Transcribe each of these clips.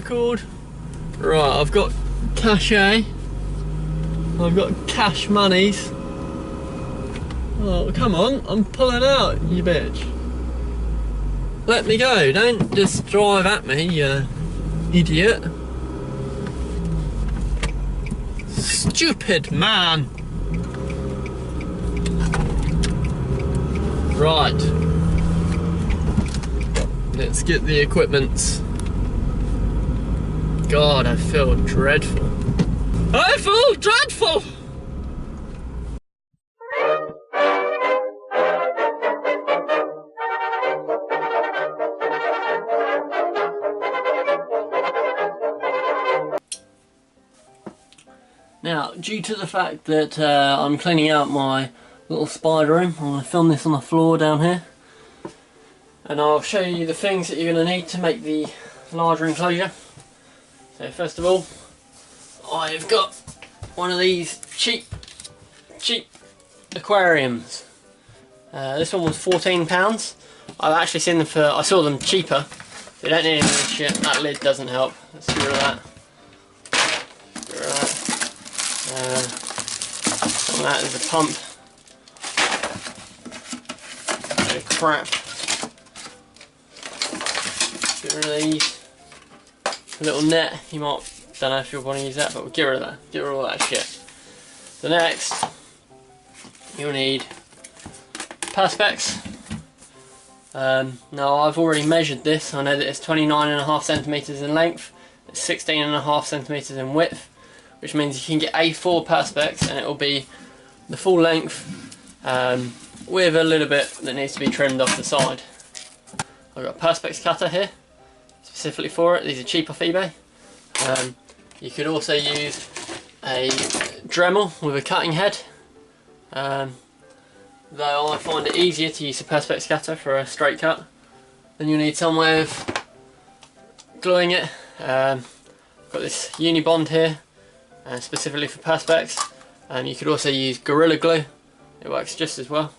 Record. Right, I've got cachet. I've got cash monies. Oh, come on, I'm pulling out, you bitch. Let me go, don't just drive at me, you idiot. Stupid man. Right. Let's get the equipment. God, I feel dreadful. I feel dreadful! Now, due to the fact that I'm cleaning out my little spider room, I'm going to film this on the floor down here. And I'll show you the things that you're going to need to make the larger enclosure. So first of all, I've got one of these cheap aquariums. This one was £14. I've actually seen them for, I saw them cheaper. They don't need any of this shit. That lid doesn't help. Let's get rid of that. Get rid of that. And that is a pump. Bit of crap. Get rid of these. A little net. You might, don't know if you'll want to use that, but we'll get rid of that. Get rid of all that shit. So next, you'll need perspex. Now I've already measured this. I know that it's 29.5 centimeters in length. It's 16.5 centimeters in width, which means you can get A4 perspex and it will be the full length with a little bit that needs to be trimmed off the side. I've got a perspex cutter here specifically for it. These are cheap off eBay. You could also use a Dremel with a cutting head, though I find it easier to use a perspex cutter for a straight cut. Then you'll need some way of gluing it. I've got this Unibond here, specifically for perspex. You could also use Gorilla Glue, it works just as well.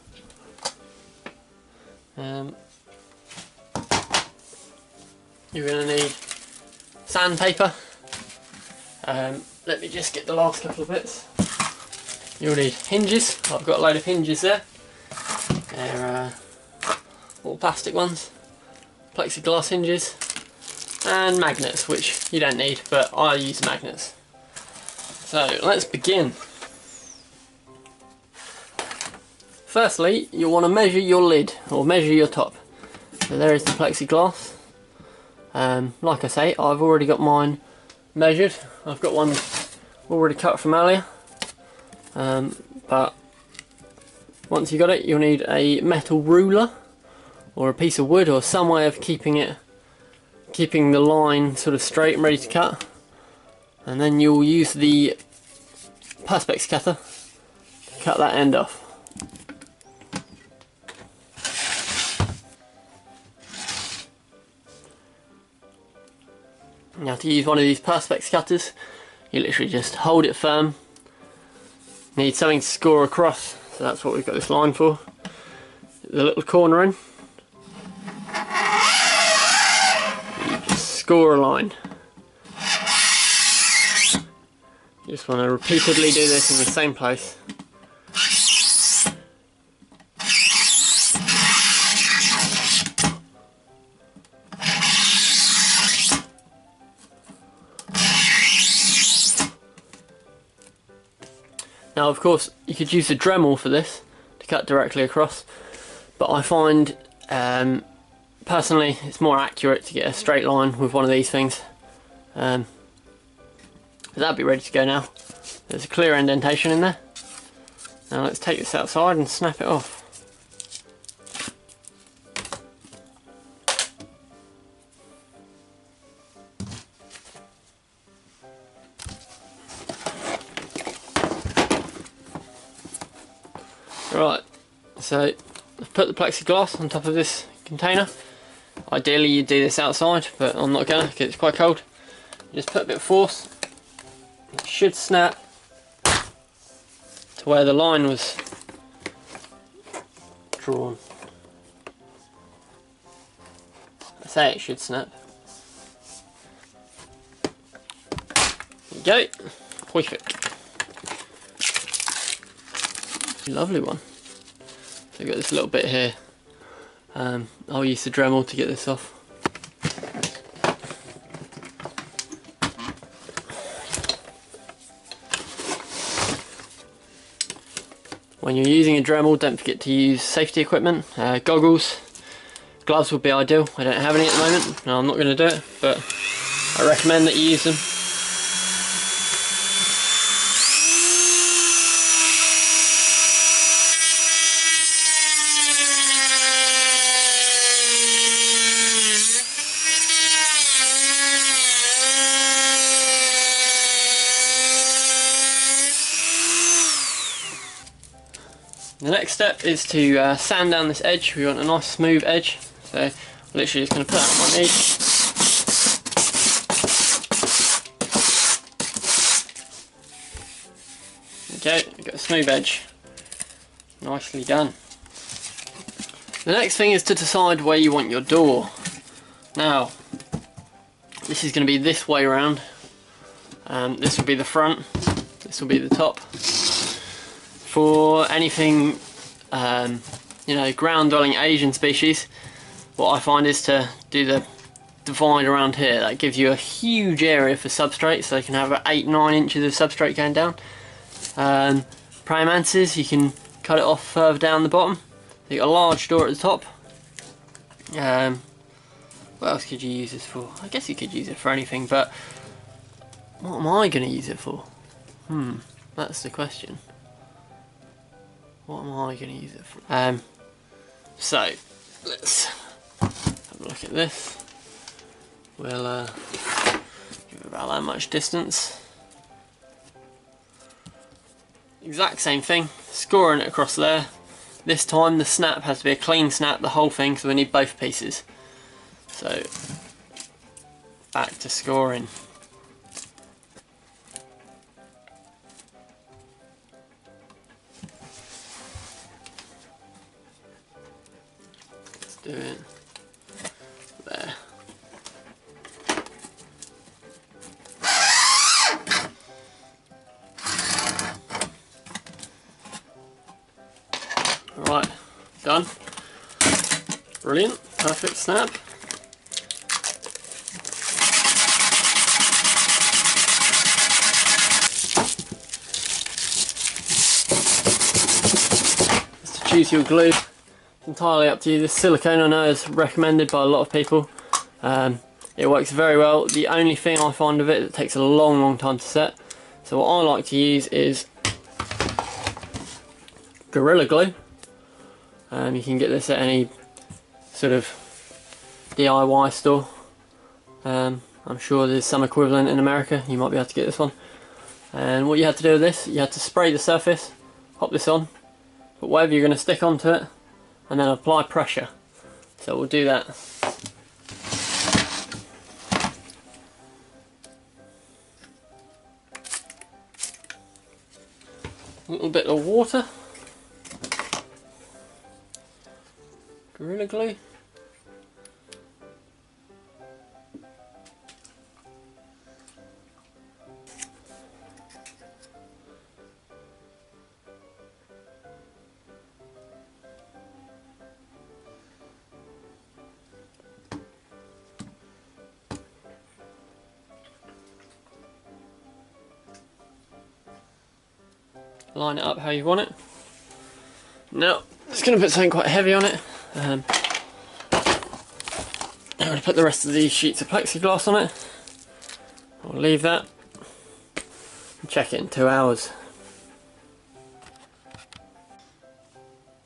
You're going to need sandpaper. Let me just get the last couple of bits. You'll need hinges. I've got a load of hinges there. They're all plastic ones, plexiglass hinges, and magnets, which you don't need, but I use magnets. So let's begin. Firstly, you'll want to measure your lid, or measure your top. So there is the plexiglass. Like I say, I've already got mine measured. I've got one already cut from earlier. But once you got it, you'll need a metal ruler or a piece of wood or some way of keeping the line sort of straight and ready to cut. And then you'll use the perspex cutter to cut that end off. Now, to use one of these perspex cutters, you literally just hold it firm. Need something to score across, so that's what we've got this line for. The little corner in. You just score a line. You just want to repeatedly do this in the same place. Now, of course, you could use the Dremel for this to cut directly across, but I find personally it's more accurate to get a straight line with one of these things. That'll be ready to go now. There's a clear indentation in there. Now let's take this outside and snap it off. Right, so I've put the plexiglass on top of this container. Ideally you do this outside, but I'm not gonna because it's quite cold. Just put a bit of force. It should snap to where the line was drawn. I say it should snap. There you go. Perfect. Lovely one. So we've got this little bit here. I'll use the Dremel to get this off. When you're using a Dremel, don't forget to use safety equipment, goggles, gloves would be ideal. I don't have any at the moment, no, I'm not going to do it, but I recommend that you use them. The next step is to sand down this edge. We want a nice smooth edge, so I'm literally just going to put that on my knee. Okay, we've got a smooth edge. Nicely done. The next thing is to decide where you want your door. Now, this is going to be this way around. This will be the front, this will be the top. For anything, you know, ground-dwelling Asian species, what I find is to do the divide around here. That gives you a huge area for substrate, so you can have 8-9 inches of substrate going down. Praying mantises, you can cut it off further down the bottom. You've got a large door at the top. What else could you use this for? I guess you could use it for anything, but what am I going to use it for? That's the question. What am I going to use it for? So, let's have a look at this. We'll give it about that much distance. Exact same thing, scoring it across there. This time the snap has to be a clean snap, the whole thing, so we need both pieces. So, back to scoring. Do it there. Alright, done. Brilliant, perfect snap. Just to choose your glue. Entirely up to you. This silicone I know is recommended by a lot of people. It works very well. The only thing I find of it, it takes a long time to set. So what I like to use is Gorilla Glue. You can get this at any sort of DIY store. I'm sure there's some equivalent in America. You might be able to get this one. And what you have to do with this, you have to spray the surface, pop this on, put whatever you're going to stick onto it, and then apply pressure. So we'll do that. A little bit of water. Gorilla Glue. Line it up how you want it. Now, just going to put something quite heavy on it. I'm going to put the rest of these sheets of plexiglass on it. I'll leave that and check it in 2 hours.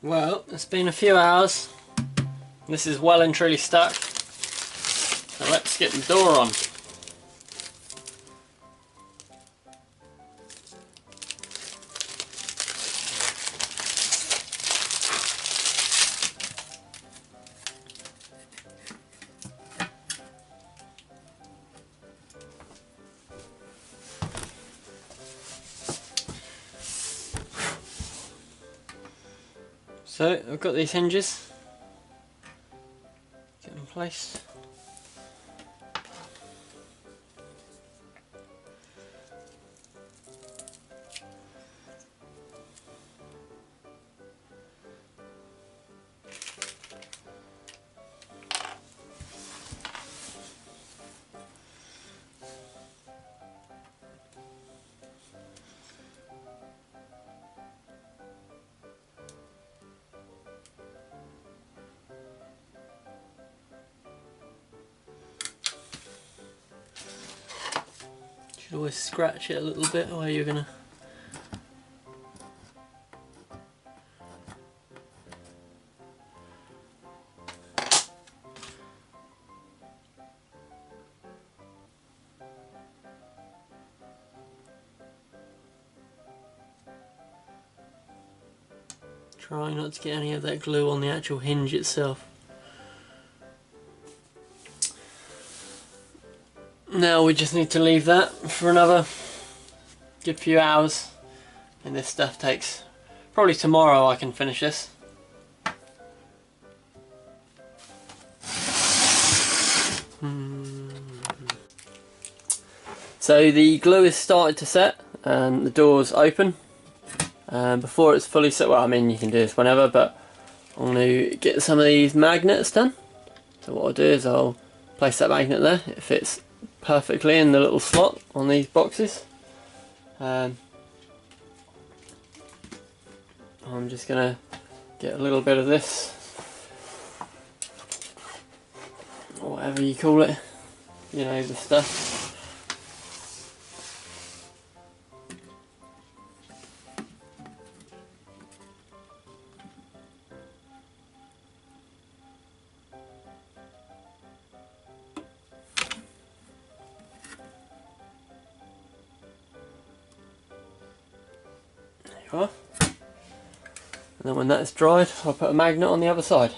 Well, it's been a few hours. This is well and truly stuck. So let's get the door on. So I've got these hinges, get them placed. could always scratch it a little bit where you're gonna. Try not to get any of that glue on the actual hinge itself. Now we just need to leave that for another good few hours, and this stuff takes probably tomorrow I can finish this. So the glue is started to set and the door's open. Before it's fully set, well, I mean you can do this whenever, but I'm going to get some of these magnets done. So what I'll do is I'll place that magnet there. It fits perfectly in the little slot on these boxes. I'm just going to get a little bit of this, or whatever you call it, you know, the stuff. And then when that's dried, I'll put a magnet on the other side.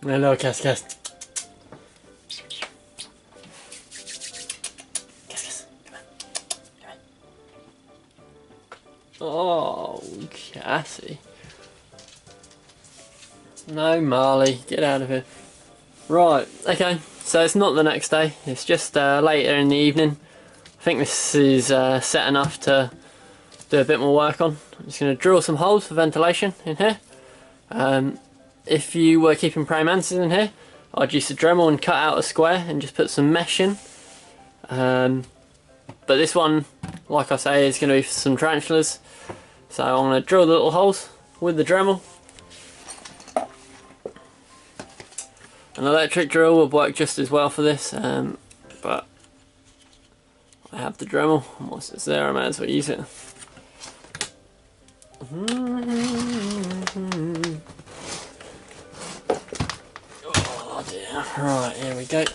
Hello, Cass. Cass, come on. Oh, Cassie. No, Marley, get out of here. Right, okay. So it's not the next day, it's just later in the evening. I think this is set enough to do a bit more work on. I'm just going to drill some holes for ventilation in here. If you were keeping praying mantises in here, I'd use a Dremel and cut out a square and just put some mesh in. But this one, like I say, is going to be for some tarantulas. So I'm going to drill the little holes with the Dremel. An electric drill would work just as well for this, but I have the Dremel, and once it's there I might as well use it. Oh dear, right, here we go.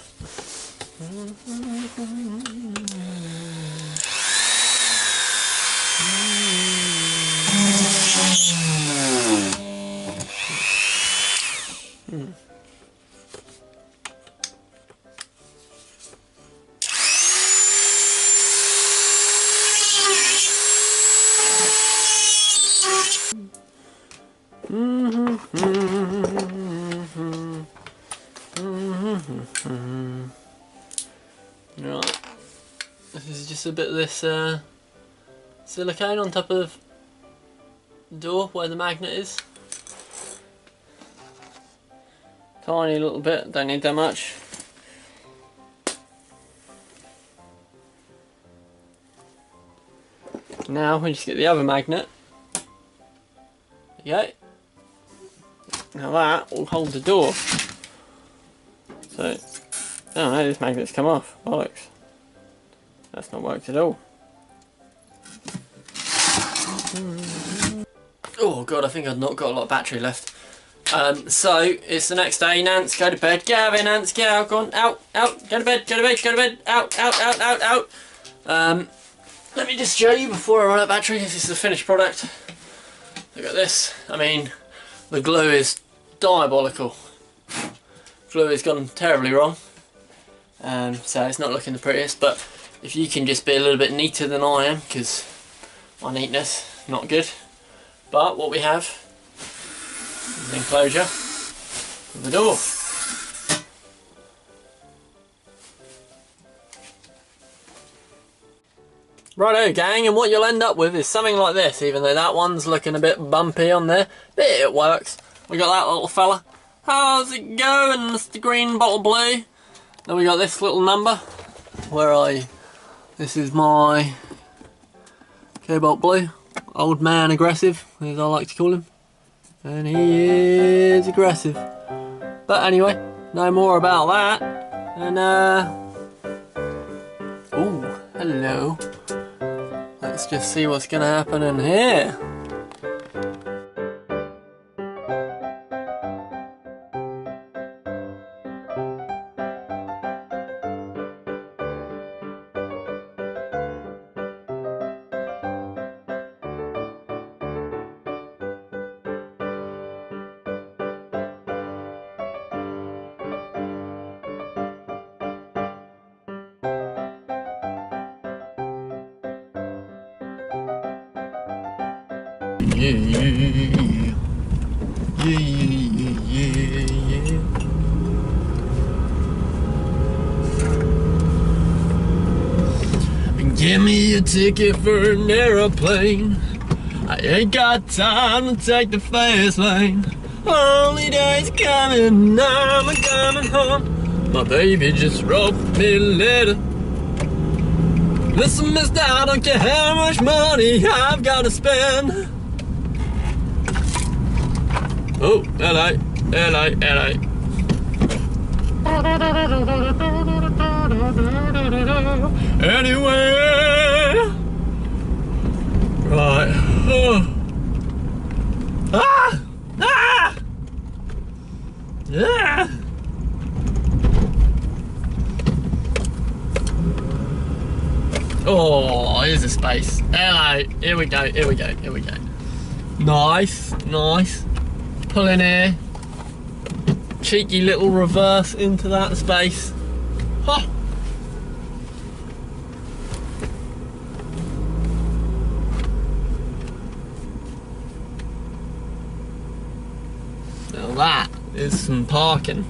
Right, this is just a bit of this silicone on top of the door where the magnet is. Tiny little bit, don't need that much. Now we just get the other magnet. There you go. Now that will hold the door. So, oh no, this magnet's come off. Bollocks. That's not worked at all. Oh god, I think I've not got a lot of battery left. So, it's the next day. Nance, go to bed. Get out of here, Nance. Get out. Go on. Out. Out. Go to bed. Go to bed. Go to bed. Out. Out. Out. Out. Out. Let me just show you before I run out of battery. This is the finished product. Look at this. I mean, the glue is diabolical. Glue has gone terribly wrong. So it's not looking the prettiest, but if you can just be a little bit neater than I am, because my neatness, not good. But what we have is an enclosure of the door. Righto gang, and what you'll end up with is something like this, even though that one's looking a bit bumpy on there, but it works. We got that little fella. How's it going, Mr. Green Bottle Blue? Then we got this little number, this is my Cobalt Blue, old man aggressive, as I like to call him. And he is aggressive. But anyway, no more about that. And oh, hello. Let's just see what's gonna happen in here. Yeah, yeah, yeah, yeah. Give me a ticket for an aeroplane. I ain't got time to take the fast lane. Holiday's coming, I'm coming home. My baby just wrote me a letter. Listen, mister, I don't care how much money I've got to spend. Oh, hello, hello, hello. Anyway, right. Oh. Ah! Ah! Yeah. Oh, here's a space. Hello. Here we go. Here we go. Here we go. Nice, nice. Pull in here. Cheeky little reverse into that space. Huh. Now that is some parking.